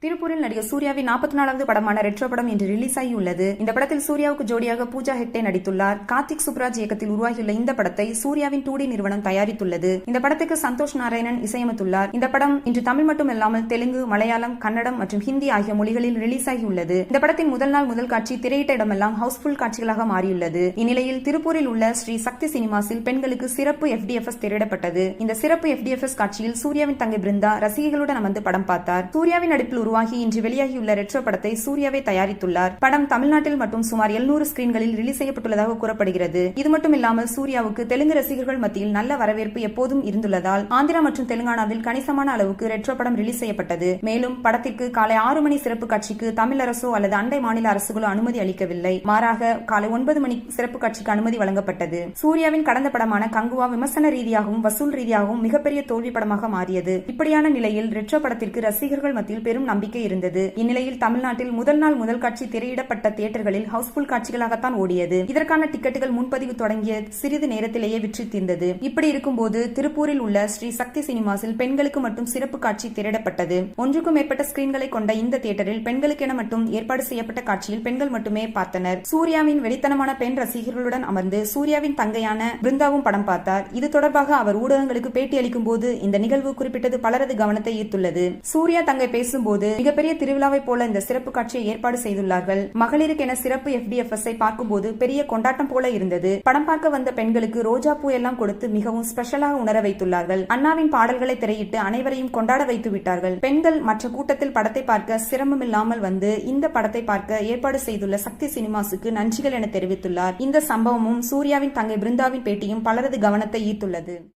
திருப்பூரில் நடிகர் சூர்யாவின் 44வது படமான ரெட்ரோ படம் இன்று ரிலீஸ் ஆகியுள்ளது. இந்த படத்தில் சூர்யாவுக்கு ஜோடியாக பூஜா ஹெக்டே நடித்துள்ளார். கார்த்திக் சுப்ராஜ் இயக்கத்தில் உருவாகியுள்ள இந்த படத்தை சூர்யாவின் 2D நிறுவனம் தயாரித்துள்ளது. இந்த படத்துக்கு சந்தோஷ் நாராயணன் இசையமைத்துள்ளார். இந்த படம் இன்று தமிழ் மட்டுமல்லாமல் தெலுங்கு, மலையாளம், கன்னடம் மற்றும் ஹிந்தி ஆகிய மொழிகளில் ரிலீஸ் ஆகியுள்ளது. இந்த படத்தின் முதல் நாள் முதல் காட்சி திரையிட்ட இடமெல்லாம் ஹவுஸ்ஃபுல் காட்சிகளாக மாறியுள்ளது. இந்நிலையில் திருப்பூரில் உள்ள ஸ்ரீ சக்தி சினிமாஸில் பெண்களுக்கு சிறப்பு FDFS திரையிடப்பட்டது. இந்த சிறப்பு FDFS காட்சியில் சூர்யாவின் தங்கை பிருந்தா ரசிகைகளுடன் அமர்ந்து படம் பார்த்தார். சூர்யாவின் நடிப்பில் உருவாகி இன்று வெளியாகியுள்ள ரெட்ரோ படத்தை சூர்யாவே தயாரித்துள்ளார். படம் தமிழ்நாட்டில் மட்டும் சுமார் 700 ஸ்கிரீன்களில் ரிலீஸ் செய்யப்பட்டுள்ளதாக கூறப்படுகிறது. இது மட்டும் இல்லாமல் சூர்யாவுக்கு தெலுங்கு ரசிகர்கள் மத்தியில் நல்ல வரவேற்பு எப்போதும் இருந்துள்ளதால் ஆந்திரா மற்றும் தெலுங்கானாவில் கணிசமான அளவுக்கு ரெட்ரோ படம் ரிலீஸ் செய்யப்பட்டது. மேலும் படத்திற்கு காலை 6 மணி சிறப்பு காட்சிக்கு தமிழ் அரசோ அல்லது அண்டை மாநில அரசுகளோ அனுமதி அளிக்கவில்லை. மாறாக காலை 9 மணி சிறப்பு காட்சிக்கு அனுமதி வழங்கப்பட்டது. சூர்யாவின் கடந்த படமான கங்குவா விமர்சன ரீதியாகவும் வசூல் ரீதியாகவும் மிகப்பெரிய தோல்வி படமாக மாறியது. இப்படியான நிலையில் ரெட்ரோ படத்திற்கு ரசிகர்கள் மத்தியில் பெரும் நம்பிக்கை இருந்தது. இந்நிலையில் தமிழ்நாட்டில் முதல் நாள் முதல் காட்சி திரையிடப்பட்ட தியேட்டர்களில் ஹவுஸ்ஃபுல் காட்சிகளாகத்தான் ஓடியது. இதற்கான டிக்கெட்டுகள் முன்பதிவு தொடங்கிய சிறிது நேரத்திலேயே விற்று தீர்ந்தது. இப்படி இருக்கும்போது திருப்பூரில் உள்ள ஸ்ரீ சக்தி சினிமாஸில் பெண்களுக்கு மட்டும் சிறப்பு காட்சி திரையிடப்பட்டது. ஒன்றுக்கும் மேற்பட்ட ஸ்கிரீன்களை கொண்ட இந்த தியேட்டரில் பெண்களுக்கென மட்டும் ஏற்பாடு செய்யப்பட்ட காட்சியில் பெண்கள் மட்டுமே பார்த்தனர். சூர்யாவின் வெளித்தனமான பெண் ரசிகர்களுடன் அமர்ந்து சூர்யாவின் தங்கையான பிருந்தாவும் படம் பார்த்தார். இது தொடர்பாக அவர் ஊடகங்களுக்கு பேட்டி அளிக்கும் போது இந்த நிகழ்வு குறிப்பிட்டது பலரது கவனத்தை ஈர்த்துள்ளது. சூர்யா தங்கை பேசும்போது மிகப்பெரிய திருவிழாவை போல இந்த சிறப்பு காட்சியை ஏற்பாடு செய்துள்ளார்கள். மகளிருக்கென சிறப்பு FDFS பார்க்கும்போது பெரிய கொண்டாட்டம் போல இருந்தது. படம் பார்க்க வந்த பெண்களுக்கு ரோஜா பூ எல்லாம் கொடுத்து மிகவும் ஸ்பெஷலாக உணர வைத்துள்ளார்கள். அண்ணாவின் பாடல்களை திரையிட்டு அனைவரையும் கொண்டாட வைத்து விட்டார்கள். பெண்கள் மற்ற கூட்டத்தில் படத்தை பார்க்க சிரமமில்லாமல் வந்து இந்த படத்தை பார்க்க ஏற்பாடு செய்துள்ள சக்தி சினிமாஸுக்கு நன்றிகள் என தெரிவித்துள்ளார். இந்த சம்பவமும் சூர்யாவின் தங்கை பிருந்தாவின் பேட்டியும் பலரது கவனத்தை ஈர்த்துள்ளது.